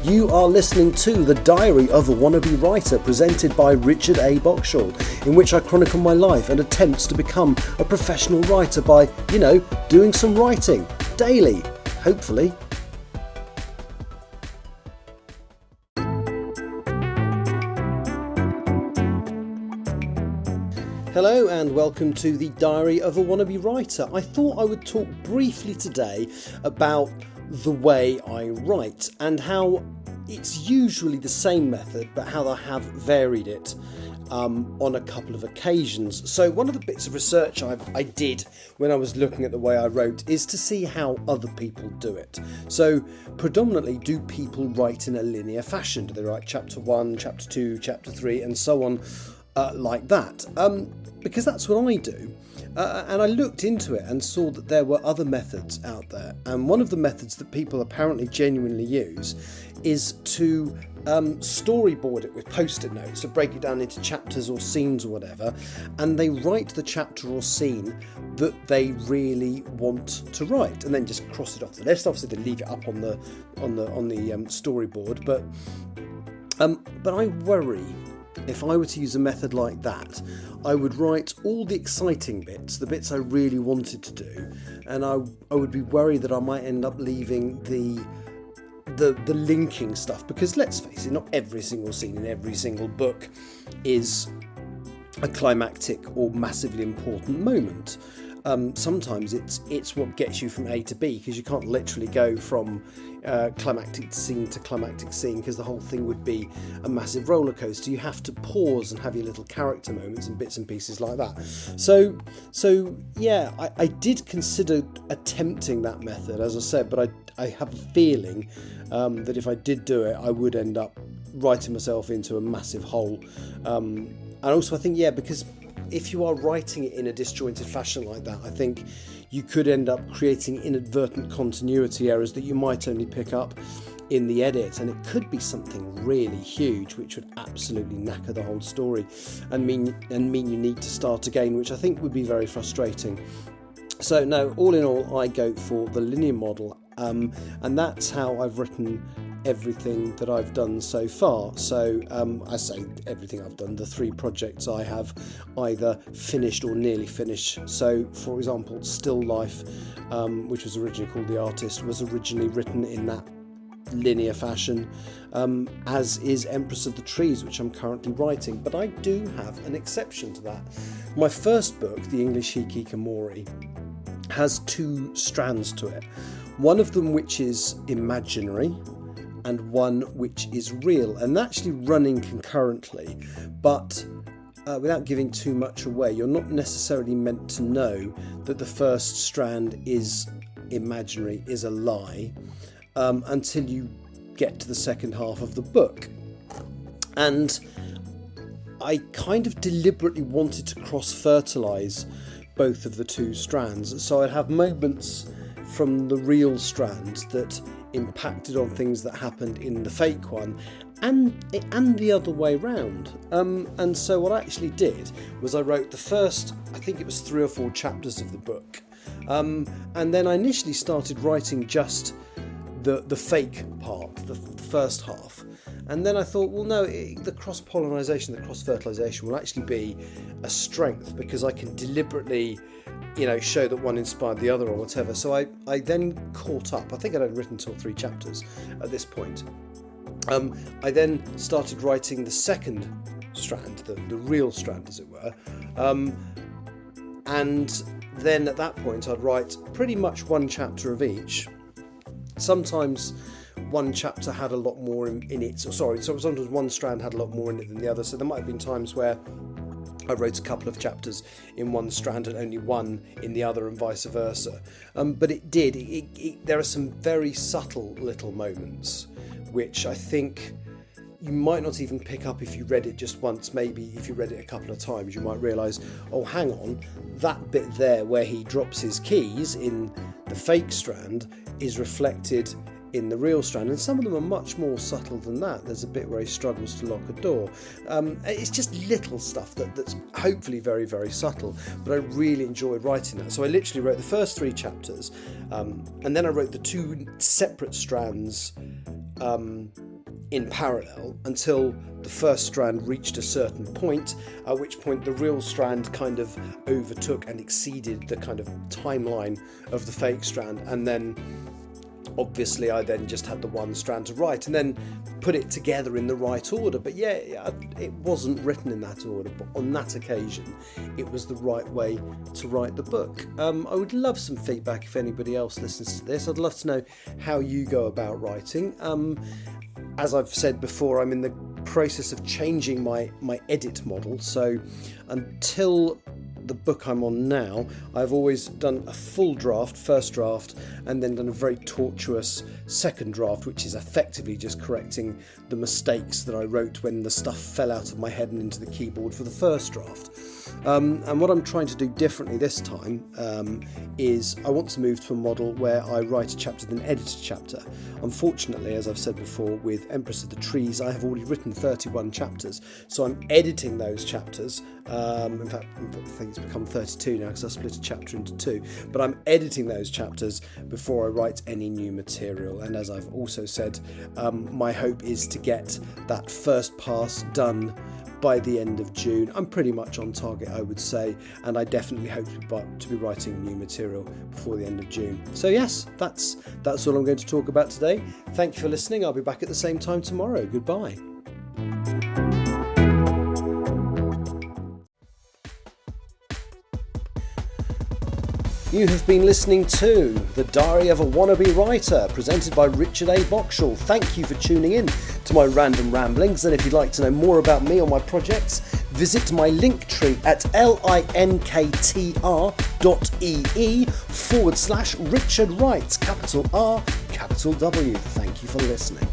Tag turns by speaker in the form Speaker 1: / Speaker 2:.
Speaker 1: You are listening to The Diary of a Wannabe Writer, presented by Richard A. Boxshall, in which I chronicle my life and attempts to become a professional writer by, doing some writing daily, hopefully. Hello and welcome to The Diary of a Wannabe Writer. I thought I would talk briefly today about the way I write and how it's usually the same method, but how I have varied it on a couple of occasions. So one of the bits of research I did when I was looking at the way I wrote is to see how other people do it. So predominantly, do people write in a linear fashion? Do they write chapter 1, chapter 2, chapter 3 and so on like that? Because that's what I do. And I looked into it and saw that there were other methods out there. And one of the methods that people apparently genuinely use is to storyboard it with post-it notes, to break it down into chapters or scenes or whatever, and they write the chapter or scene that they really want to write, and then just cross it off the list. Obviously, they leave it up on the storyboard, but I worry. If I were to use a method like that, I would write all the exciting bits, the bits I really wanted to do, and I would be worried that I might end up leaving the linking stuff, because let's face it, not every single scene in every single book is a climactic or massively important moment. Sometimes it's what gets you from A to B, because you can't literally go from climactic scene to climactic scene, because the whole thing would be a massive roller coaster. You have to pause and have your little character moments and bits and pieces like that. So yeah, I did consider attempting that method, as I said, but I have a feeling that if I did do it, I would end up writing myself into a massive hole. And also I think, because if you are writing it in a disjointed fashion like that, I think you could end up creating inadvertent continuity errors that you might only pick up in the edit, and it could be something really huge which would absolutely knacker the whole story and mean you need to start again, which I think would be very frustrating. So no, all in all, I go for the linear model, and that's how I've written everything that I've done so far. So I say everything I've done, the 3 projects I have either finished or nearly finished. So for example, Still Life, which was originally called The Artist, was originally written in that linear fashion, as is Empress of the Trees, which I'm currently writing, but I do have an exception to that. My first book, The English Hikikomori, has 2 strands to it. One of them which is imaginary, and one which is real, and actually running concurrently, but without giving too much away, you're not necessarily meant to know that the first strand is imaginary, is a lie, until you get to the second half of the book. And I kind of deliberately wanted to cross-fertilise both of the 2 strands, so I'd have moments from the real strand that impacted on things that happened in the fake one, and the other way round. And so what I actually did was I wrote the first, I think it was 3 or 4 chapters of the book, and then I initially started writing just the fake part, the first half, and then I thought, well no, the cross-pollinisation, the cross-fertilisation will actually be a strength, because I can deliberately show that one inspired the other or whatever. So I then caught up. I think I'd only written until 3 chapters at this point. I then started writing the second strand, the real strand as it were, and then at that point I'd write pretty much 1 chapter of each. Sometimes one chapter had a lot more in it, so sometimes one strand had a lot more in it than the other, so there might have been times where I wrote a couple of chapters in one strand and only 1 in the other, and vice versa. But there are some very subtle little moments which I think you might not even pick up if you read it just once. Maybe if you read it a couple of times, you might realise, oh hang on, that bit there where he drops his keys in the fake strand is reflected in the real strand, and some of them are much more subtle than that. There's a bit where he struggles to lock a door. It's just little stuff that's hopefully very, very subtle, but I really enjoyed writing that. So I literally wrote the first 3 chapters, and then I wrote the 2 separate strands in parallel until the first strand reached a certain point, at which point the real strand kind of overtook and exceeded the kind of timeline of the fake strand, and then obviously I then just had the one strand to write and then put it together in the right order. But yeah, it wasn't written in that order, but on that occasion it was the right way to write the book. I would love some feedback if anybody else listens to this. I'd love to know how you go about writing. As I've said before, I'm in the process of changing my edit model, so until the book I'm on now, I've always done a full draft, first draft, and then done a very tortuous second draft, which is effectively just correcting the mistakes that I wrote when the stuff fell out of my head and into the keyboard for the first draft. And what I'm trying to do differently this time is I want to move to a model where I write a chapter then edit a chapter. Unfortunately, as I've said before, with Empress of the Trees, I have already written 31 chapters, so I'm editing those chapters. In fact, I think it's become 32 now because I split a chapter into two, but I'm editing those chapters before I write any new material. And as I've also said, my hope is to get that first pass done by the end of June. I'm pretty much on target, I would say, and I definitely hope to be writing new material before the end of June. So yes, that's all I'm going to talk about today. Thank you for listening. I'll be back at the same time tomorrow. Goodbye. You have been listening to The Diary of a Wannabe Writer, presented by Richard A. Boxall. Thank you for tuning in to my random ramblings, and if you'd like to know more about me or my projects, visit my Linktree at linktr.ee/Richard Wright, capital R, capital W. Thank you for listening.